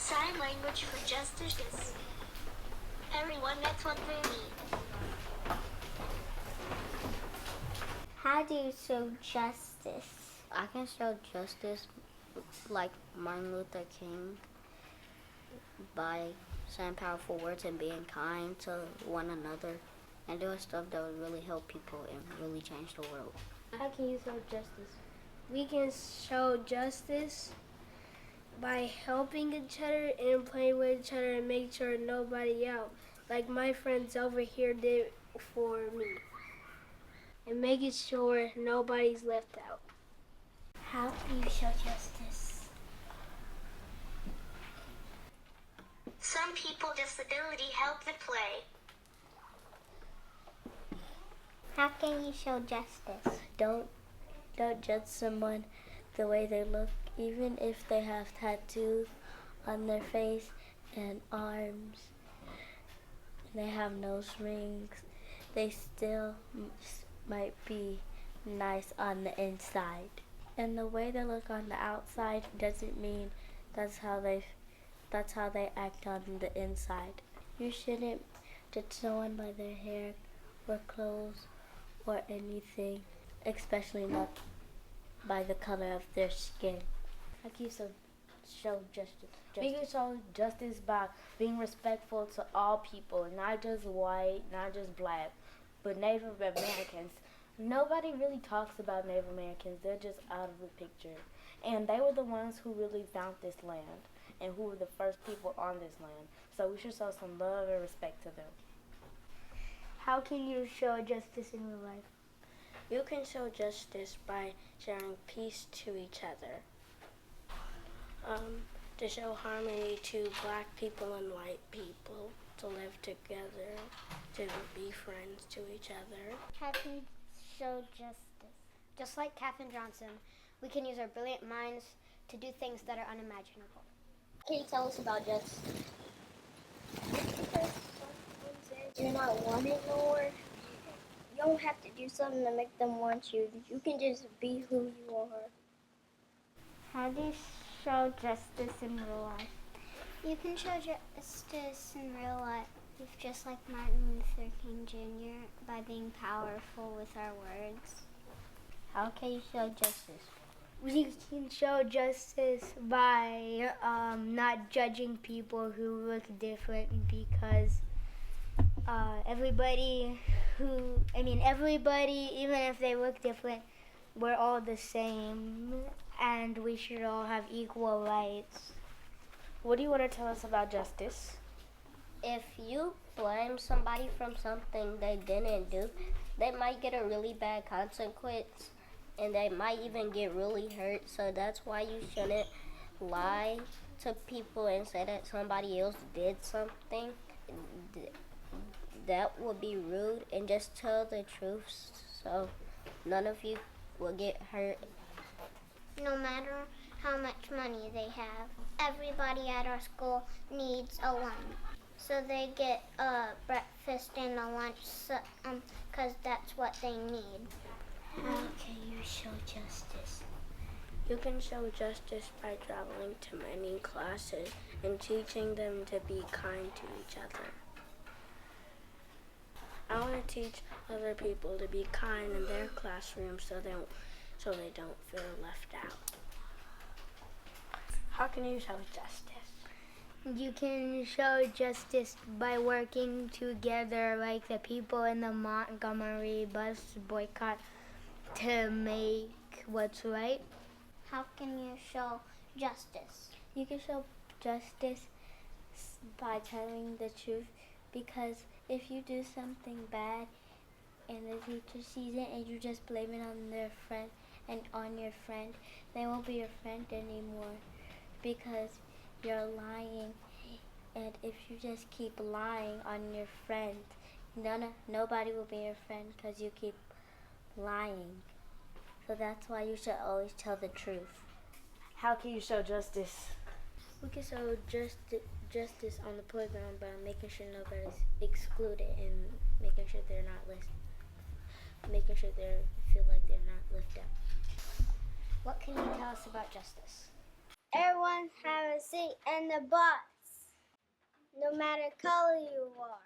Sign language for justice. Everyone gets what they need. How do you show justice? I can show justice like Martin Luther King by saying powerful words and being kind to one another and doing stuff that would really help people and really change the world. How can you show justice? We can show justice by helping each other and playing with each other and make sure nobody out. Like my friends over here did for me. And making sure nobody's left out. How do you show justice? Some people with disability help them play. How can you show justice? Don't judge someone the way they look, even if they have tattoos on their face and arms, and they have nose rings. They still might be nice on the inside. And the way they look on the outside doesn't mean that's how they act on the inside. You shouldn't judge someone by their hair or clothes or anything, especially not by the color of their skin. How can you show justice? We can show justice by being respectful to all people, not just white, not just black, but Native Americans. Nobody really talks about Native Americans. They're just out of the picture. And they were the ones who really found this land and who were the first people on this land. So we should show some love and respect to them. How can you show justice in real life? You can show justice by sharing peace to each other. To show harmony to black people and white people, to live together, to be friends to each other. How can you show justice? Just like Katherine Johnson, we can use our brilliant minds to do things that are unimaginable. Can you tell us about justice? Because someone says you're not wanted no more, you don't have to do something to make them want you. You can just be who you are. How do you show justice in real life? You can show justice in real life, just like Martin Luther King Jr., by being powerful with our words. How can you show justice? We can show justice by not judging people who look different, because everybody, even if they look different, we're all the same, and we should all have equal rights. What do you want to tell us about justice? If you blame somebody from something they didn't do, they might get a really bad consequence, and they might even get really hurt. So that's why you shouldn't lie to people and say that somebody else did something. That would be rude, and just tell the truth so none of you will get hurt. No matter how much money they have, everybody at our school needs a lunch. So they get a breakfast and a lunch because that's what they need. How can you show justice? You can show justice by traveling to many classes and teaching them to be kind to each other. I want to teach other people to be kind in their classroom so they don't feel left out. How can you show justice? You can show justice by working together, like the people in the Montgomery bus boycott, to make what's right. How can you show justice? You can show justice by telling the truth, because if you do something bad and the teacher sees it and you just blame it on their friend and on your friend, they won't be your friend anymore, because you're lying. And if you just keep lying on your friend, nobody will be your friend because you keep lying. So that's why you should always tell the truth. How can you show justice? We can show justice on the playground by making sure nobody's excluded and making sure they're not making sure they feel like they're not left out. What can you tell us about justice? Everyone have a seat in the bus, no matter color you are,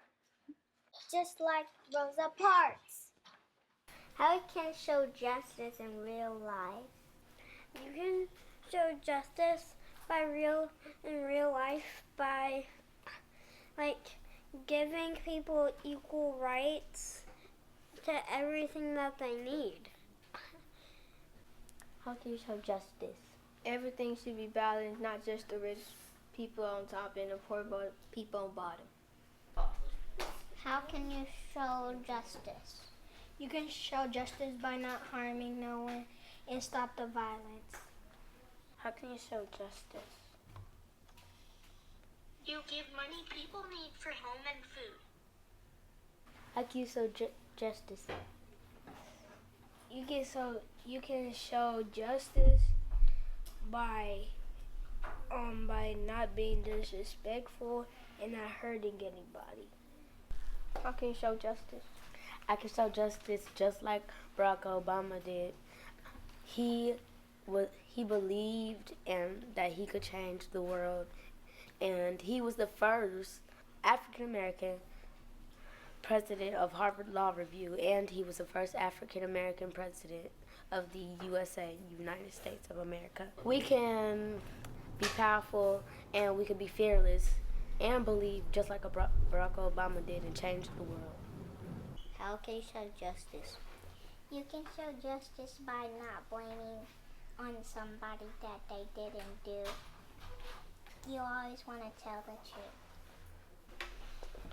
just like Rosa Parks. How can show justice in real life? You can show justice in real life by like giving people equal rights to everything that they need. How can you show justice? Everything should be balanced, not just the rich people on top and the poor people on bottom. How can you show justice? You can show justice by not harming no one and stop the violence. How can you show justice? You give money people need for home and food. How can you show justice? You can show justice by not being disrespectful and not hurting anybody. How can you show justice? I can show justice just like Barack Obama did. He believed in that he could change the world, and he was the first African American president of Harvard Law Review, and he was the first African American president of the USA, United States of America. We can be powerful and we can be fearless and believe just like Barack Obama did and change the world. How can you show justice? You can show justice by not blaming on somebody that they didn't do. You always want to tell the truth.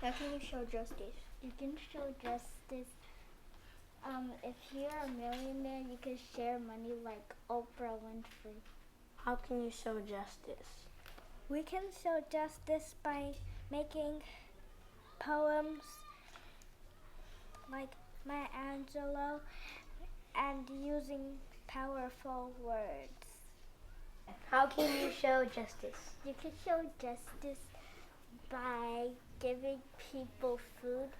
How can you show justice? You can show justice. If you're a millionaire, you can share money like Oprah Winfrey. How can you show justice? We can show justice by making poems like Maya Angelou and using powerful words. How can you show justice? You can show justice by giving people food.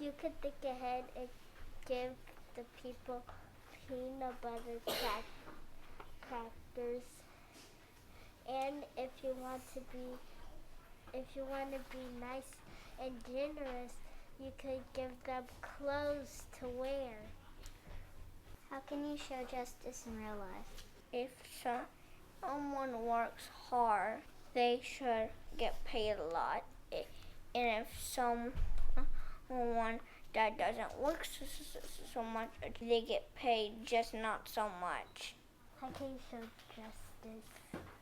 You could think ahead and give the people peanut butter crackers. And if you want to be nice and generous, you could give them clothes to wear. How can you show justice in real life? If someone works hard, they should get paid a lot. And if someone that doesn't work so much, they get paid just not so much. How can you show justice?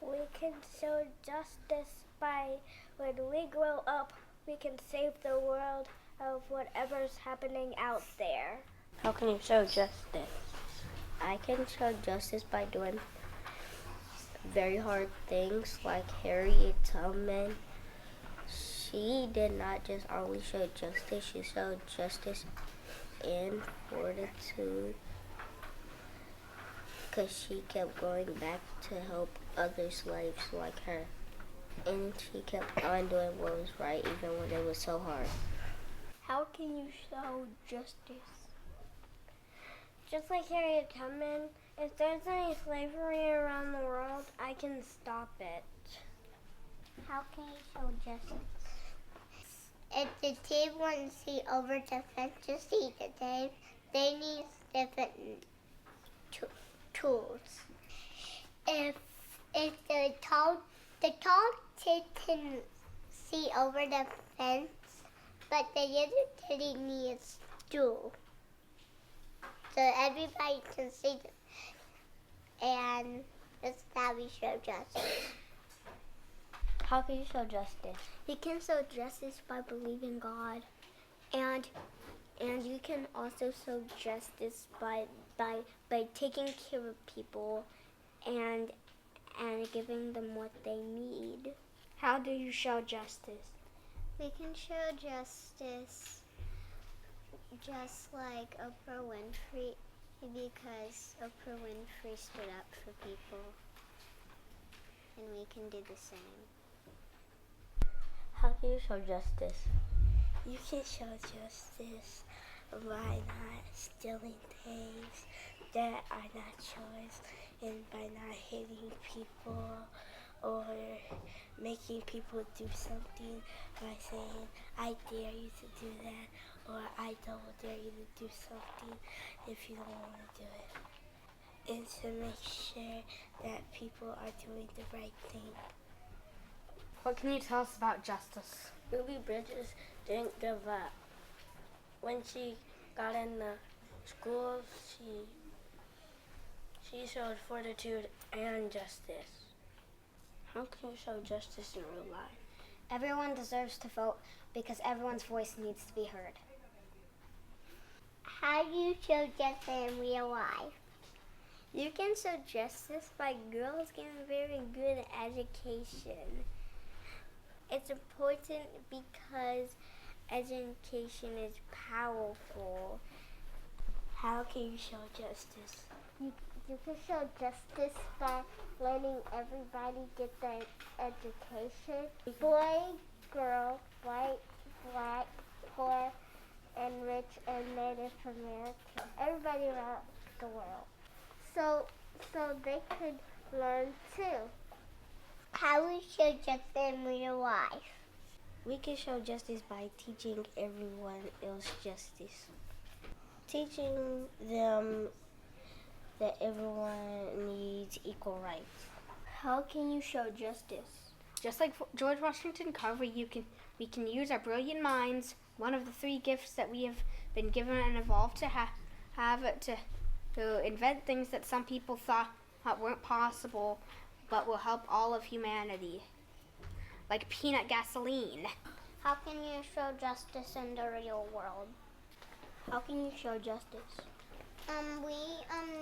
We can show justice by when we grow up, we can save the world of whatever's happening out there. How can you show justice? I can show justice by doing very hard things like Harriet Tubman. She did not just always show justice, she showed justice and fortitude because she kept going back to help other slaves like her. And she kept on doing what was right even when it was so hard. How can you show justice? Just like Harriet Tubman, if there's any slavery around the world, I can stop it. How can you show justice? If the team wants to see over the fence to see the game, they need different tools. If the tall kid can see over the fence, but the little kitty needs stool, so everybody can see them. And that's how we show justice. How can you show justice? You can show justice by believing God, and you can also show justice by taking care of people and giving them what they need. How do you show justice? We can show justice just like Oprah Winfrey, because Oprah Winfrey stood up for people, and we can do the same. How can you show justice? You can show justice by not stealing things that are not yours, and by not hitting people, or making people do something by saying, I dare you to do that, or I double dare you to do something if you don't want to do it. And to make sure that people are doing the right thing. What can you tell us about justice? Ruby Bridges didn't give up. When she got in the school, she showed fortitude and justice. How can you show justice in real life? Everyone deserves to vote because everyone's voice needs to be heard. How do you show justice in real life? You can show justice by girls getting very good education. It's important because education is powerful. How can you show justice? You can show justice by letting everybody get their education. Boy, girl, white, black, poor, and rich, and Native American. Everybody around the world. So they could learn too. How we show justice in real life? We can show justice by teaching everyone else justice. Teaching them that everyone needs equal rights. How can you show justice? Just like George Washington Carver, we can use our brilliant minds, one of the 3 gifts that we have been given and evolved to have to invent things that some people thought weren't possible, but will help all of humanity, like peanut gasoline. How can you show justice in the real world? How can you show justice? We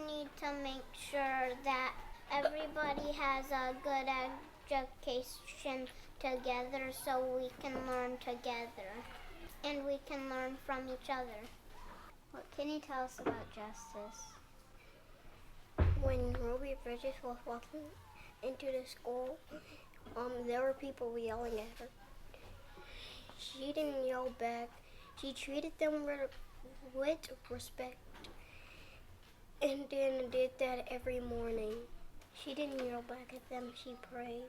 need to make sure that everybody has a good education together so we can learn together and we can learn from each other. What can you tell us about justice? When Ruby Bridges was walking into the school, there were people yelling at her. She didn't yell back. She treated them with respect, and then did that every morning. She didn't yell back at them. She prayed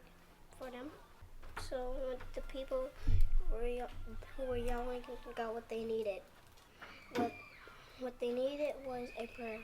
for them. So the people who were yelling got what they needed. What they needed was a prayer.